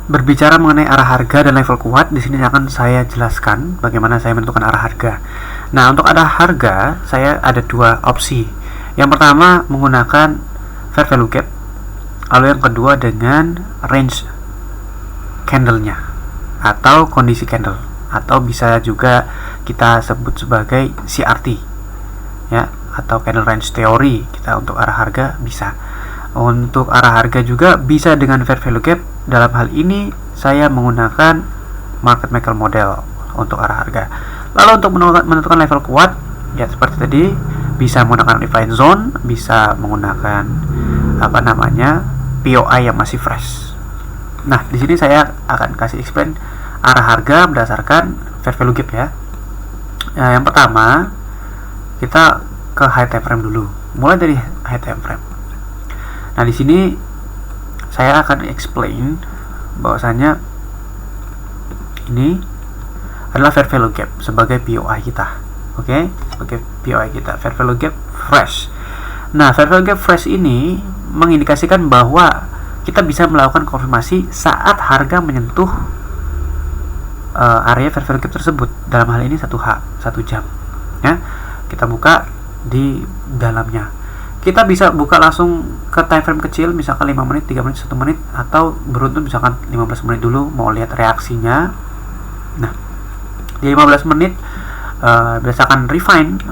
berbicara mengenai arah harga dan level kuat, di sini akan saya jelaskan bagaimana saya menentukan arah harga. Nah, untuk arah harga saya ada dua opsi. Yang pertama menggunakan fair value gap, lalu yang kedua dengan range candle-nya atau kondisi candle, atau bisa juga kita sebut sebagai CRT ya, atau candle range theory. Kita untuk arah harga bisa. Untuk arah harga juga bisa dengan fair value gap. Dalam hal ini saya menggunakan market maker model untuk arah harga. Lalu untuk menentukan level kuat ya seperti tadi, bisa menggunakan refined zone, bisa menggunakan POI yang masih fresh. Nah, di sini saya akan kasih explain arah harga berdasarkan fair value gap ya. Nah, yang pertama kita ke high time frame dulu. Mulai dari high time frame. Nah, di sini saya akan explain bahwasanya ini adalah fair value gap sebagai POI kita. Oke, sebagai POI kita, fair value gap fresh. Nah, fair value gap fresh ini mengindikasikan bahwa kita bisa melakukan konfirmasi saat harga menyentuh area fair value gap tersebut. Dalam hal ini 1H, 1 jam. Ya, kita buka di dalamnya. Kita bisa buka langsung ke time frame kecil, misalkan 5 menit, 3 menit, 1 menit, atau beruntun misalkan 15 menit dulu mau lihat reaksinya. Nah, di 15 menit berdasarkan refine,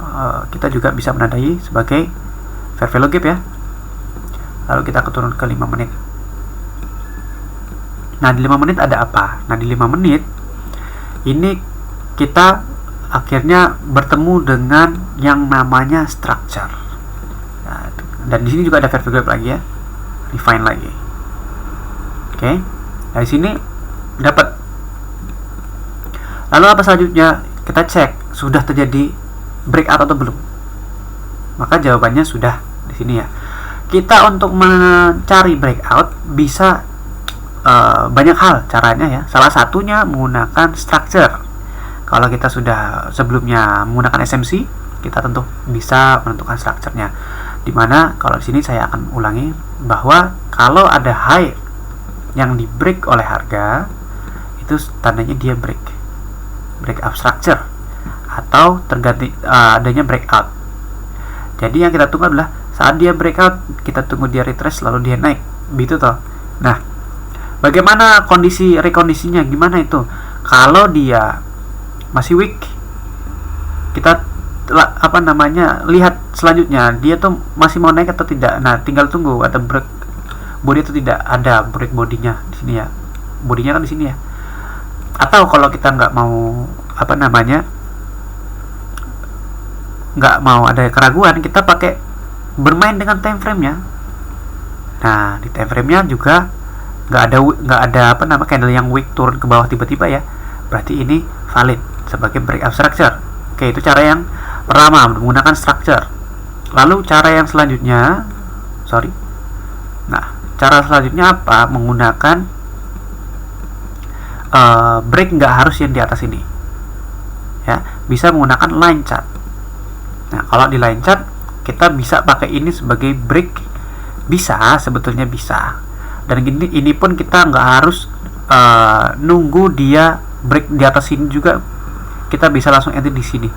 kita juga bisa menandai sebagai fair value gap ya. Lalu kita turun ke 5 menit. Nah, di 5 menit ada apa? Nah, di 5 menit ini kita akhirnya bertemu dengan yang namanya structure. Nah, dan di sini juga ada fair value gap lagi ya, refine lagi. Oke, dari sini dapat. Lalu apa selanjutnya? Kita cek sudah terjadi breakout atau belum. Maka jawabannya sudah di sini ya. Kita untuk mencari breakout bisa banyak hal caranya ya. Salah satunya menggunakan structure. Kalau kita sudah sebelumnya menggunakan SMC, kita tentu bisa menentukan strukturnya. Dimana kalau di sini saya akan ulangi bahwa kalau ada high yang di break oleh harga, itu tandanya dia break up structure atau terganti adanya breakout. Jadi yang kita tunggu adalah saat dia breakout, kita tunggu dia retrace lalu dia naik, gitu toh. Nah, bagaimana rekondisinya gimana itu? Kalau dia masih weak, kita lihat selanjutnya dia tuh masih mau naik atau tidak. Nah, tinggal tunggu ada break body atau tidak. Ada break bodinya di sini ya, bodinya kan di sini ya. Atau kalau kita nggak mau nggak mau ada keraguan, kita pakai bermain dengan time frame nya. Nah, di time frame nya juga nggak ada candle yang weak turun ke bawah tiba-tiba ya, berarti ini valid sebagai breakout structure. Oke, itu cara yang pertama menggunakan structure. Lalu cara yang selanjutnya, cara selanjutnya apa? Menggunakan break nggak harus yang di atas ini, ya, bisa menggunakan line chart. Nah, kalau di line chart kita bisa pakai ini sebagai break, sebetulnya bisa. Dan ini pun kita nggak harus nunggu dia break di atas sini juga, kita bisa langsung entry di sini,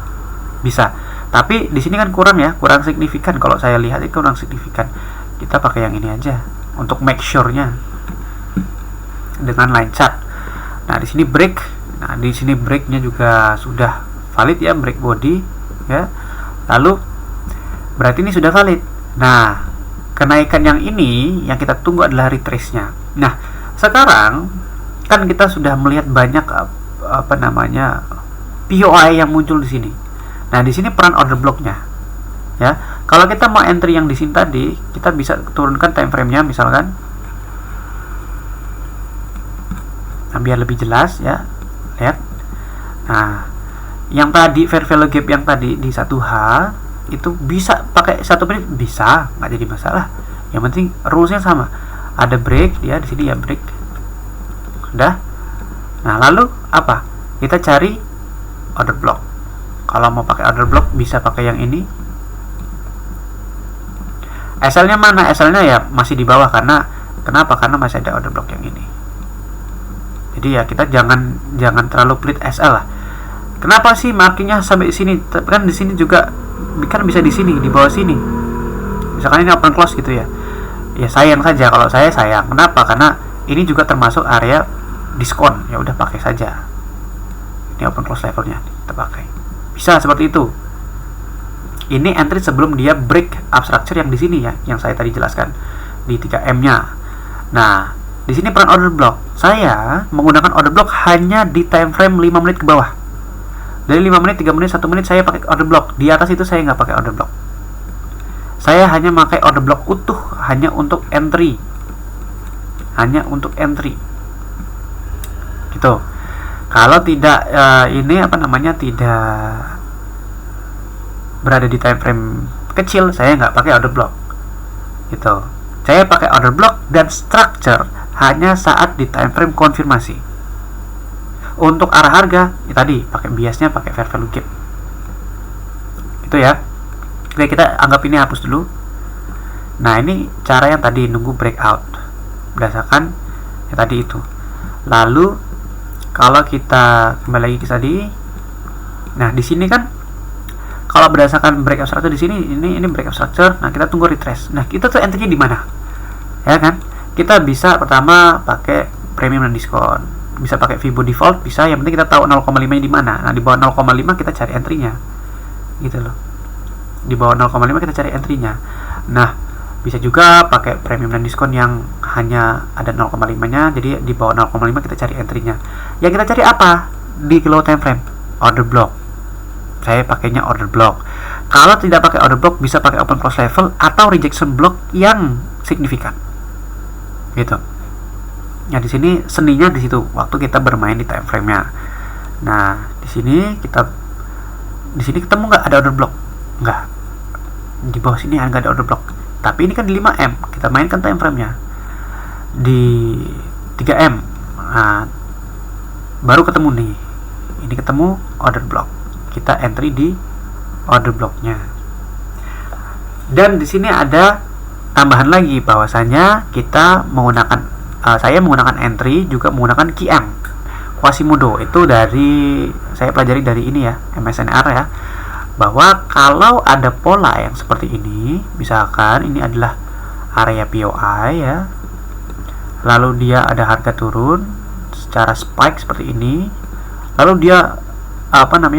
bisa. Tapi di sini kan kurang signifikan. Kalau saya lihat itu kurang signifikan. Kita pakai yang ini aja untuk make sure-nya dengan line chart. Nah, di sini break. Nah, di sini break-nya juga sudah valid ya, break body ya. Lalu berarti ini sudah valid. Nah, kenaikan yang ini yang kita tunggu adalah retrace-nya. Nah, sekarang kan kita sudah melihat banyak POI yang muncul di sini. Nah, di sini peran order block-nya. Ya, kalau kita mau entry yang di sini tadi, kita bisa turunkan time frame-nya misalkan. Nah, biar lebih jelas ya. Lihat. Nah, yang tadi fair value gap yang tadi di 1H itu bisa pakai 1 menit, bisa, nggak jadi masalah. Yang penting rules-nya sama. Ada break dia di sini ya, break. Udah. Nah, lalu apa? Kita cari order block. Kalau mau pakai order block bisa pakai yang ini. SL-nya mana? SL-nya ya masih di bawah, karena kenapa? Karena masih ada order block yang ini. Jadi ya kita jangan terlalu pelit SL lah. Kenapa sih markingnya sampai di sini? Kan di sini juga kan bisa di sini, di bawah sini. Misalkan ini open close gitu ya. Ya sayang saja, kalau saya sayang. Kenapa? Karena ini juga termasuk area diskon. Ya udah pakai saja. Ini open close levelnya kita pakai. Bisa seperti itu. Ini entry sebelum dia break up structure yang di sini ya, yang saya tadi jelaskan di 3M-nya. Nah, di sini peran order block. Saya menggunakan order block hanya di time frame 5 menit ke bawah. Dari 5 menit, 3 menit, 1 menit saya pakai order block. Di atas itu saya nggak pakai order block. Saya hanya pakai order block utuh hanya untuk entry. Hanya untuk entry. Gitu. Kalau tidak tidak berada di time frame kecil, saya nggak pakai order block. Gitu. Saya pakai order block dan structure hanya saat di time frame konfirmasi. Untuk arah harga, ya tadi pakai biasnya pakai fair value gap. Itu ya. Oke, kita anggap ini hapus dulu. Nah, ini cara yang tadi nunggu breakout berdasarkan yang tadi itu. Lalu kalau kita kembali lagi ke tadi, nah di sini kan kalau berdasarkan breakout structure di sini ini breakout structure. Nah, kita tunggu retrace. Nah, kita tuh entry-nya di mana? Ya kan? Kita bisa pertama pakai premium dan diskon. Bisa pakai Fibo default, bisa, yang penting kita tahu 0,5 nya di mana. Nah, di bawah 0,5 kita cari entry-nya. Gitu loh. Di bawah 0,5 kita cari entry-nya. Nah, bisa juga pakai premium dan diskon yang hanya ada 0,5-nya, jadi di bawah 0,5 kita cari entry-nya. Yang kita cari apa? Di low time frame, order block. Saya pakainya order block. Kalau tidak pakai order block, bisa pakai open close level atau rejection block yang signifikan. Gitu. Nah, di sini seninya di situ waktu kita bermain di time frame-nya. Nah, di sini ketemu nggak ada order block? Nggak. Di bawah sini nggak ada order block. Tapi ini kan di 5M, kita mainkan time frame-nya. Di 3M, nah, baru ketemu nih. Ini ketemu order block. Kita entry di order block-nya. Dan di sini ada tambahan lagi bahwasanya kita menggunakan saya menggunakan entry juga menggunakan QM Quasimodo. Itu saya pelajari dari ini ya, MSNR ya, bahwa kalau ada pola yang seperti ini, misalkan ini adalah area POI ya, lalu dia ada harga turun secara spike seperti ini, lalu dia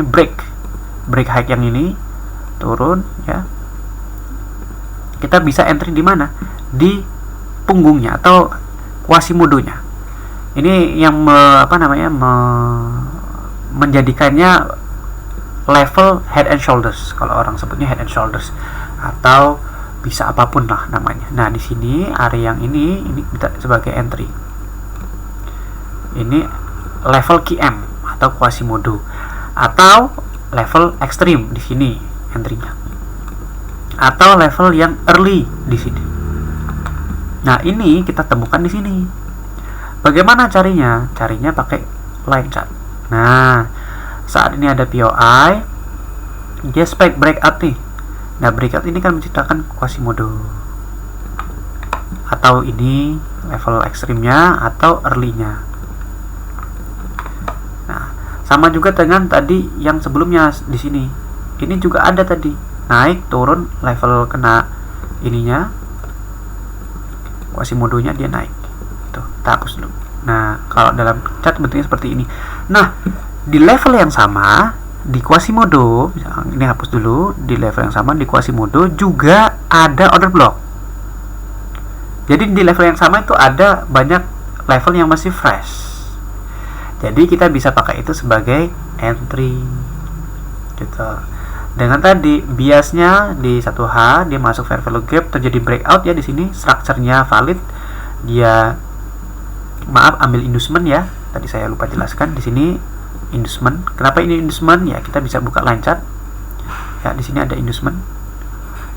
break high yang ini turun ya, kita bisa entry di mana? Di punggungnya atau Quasimodo-nya. Ini yang menjadikannya level head and shoulders, kalau orang sebutnya head and shoulders, atau bisa apapun lah namanya. Nah, di sini area yang ini kita sebagai entry. Ini level QM atau Quasimodo, atau level ekstrim di sini entry-nya, atau level yang early di sini. Nah, ini kita temukan di sini. Bagaimana carinya? Carinya pakai line chart. Nah, saat ini ada POI, dia spike breakout nih. Nah, breakout ini kan menciptakan Quasimodo. Atau ini level ekstrimnya atau early-nya. Nah, sama juga dengan tadi yang sebelumnya di sini. Ini juga ada tadi, naik turun level kena ininya. Quasimodo-nya dia naik. Tuh, kita hapus dulu. Nah, kalau dalam chart bentuknya seperti ini. Nah, di level yang sama di Quasimodo, ini hapus dulu, di level yang sama di Quasimodo juga ada order block. Jadi di level yang sama itu ada banyak level yang masih fresh. Jadi kita bisa pakai itu sebagai entry. Gitu. Dengan tadi biasnya di 1H dia masuk fair value gap, terjadi breakout ya di sini, strukturnya valid, dia ambil inducement ya. Tadi saya lupa jelaskan di sini inducement. Kenapa ini inducement? Ya kita bisa buka line chart. Ya di sini ada inducement.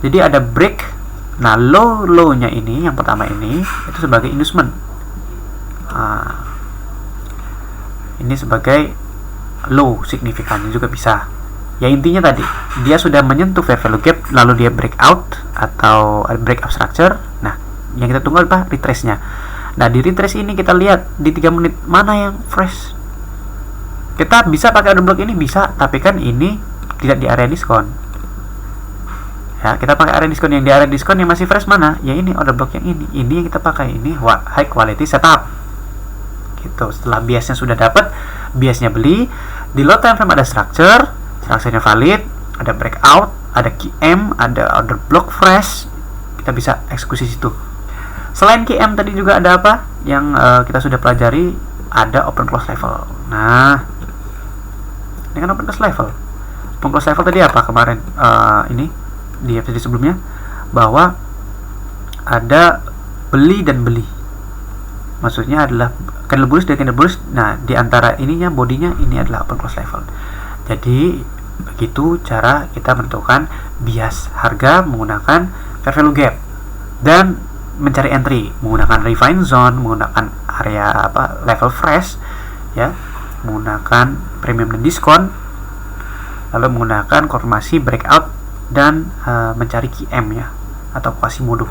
Jadi ada break. Nah, low-nya ini yang pertama ini itu sebagai inducement. Ini sebagai low signifikannya juga bisa. Ya intinya tadi dia sudah menyentuh fair value gap lalu dia breakout atau break up structure. Nah, yang kita tunggu apa? Retrace-nya. Nah, di retrace ini kita lihat di 3 menit mana yang fresh. Kita bisa pakai order block ini, bisa, tapi kan ini tidak di area diskon. Ya, kita pakai area diskon. Yang di area diskon yang masih fresh mana? Ya ini, order block yang ini. Ini yang kita pakai, ini high quality setup. Gitu. Setelah biasnya sudah dapat, biasnya beli, di load time frame ada structure-nya valid, ada breakout, ada QM, ada order block fresh. Kita bisa eksekusi situ. Selain QM tadi juga ada apa? Yang kita sudah pelajari, ada open close level. Nah, ini kan open close level. Open close level tadi apa kemarin? Ini di episode sebelumnya, bahwa ada beli dan beli. Maksudnya adalah candle bullish dan candle bullish. Nah, di antara ininya, bodinya, ini adalah open close level. Jadi begitu cara kita menentukan bias harga menggunakan fair value gap, dan mencari entry menggunakan refine zone, menggunakan area level fresh, ya, menggunakan premium dan diskon, lalu menggunakan konfirmasi breakout, dan mencari QM, ya, atau Quasimodo.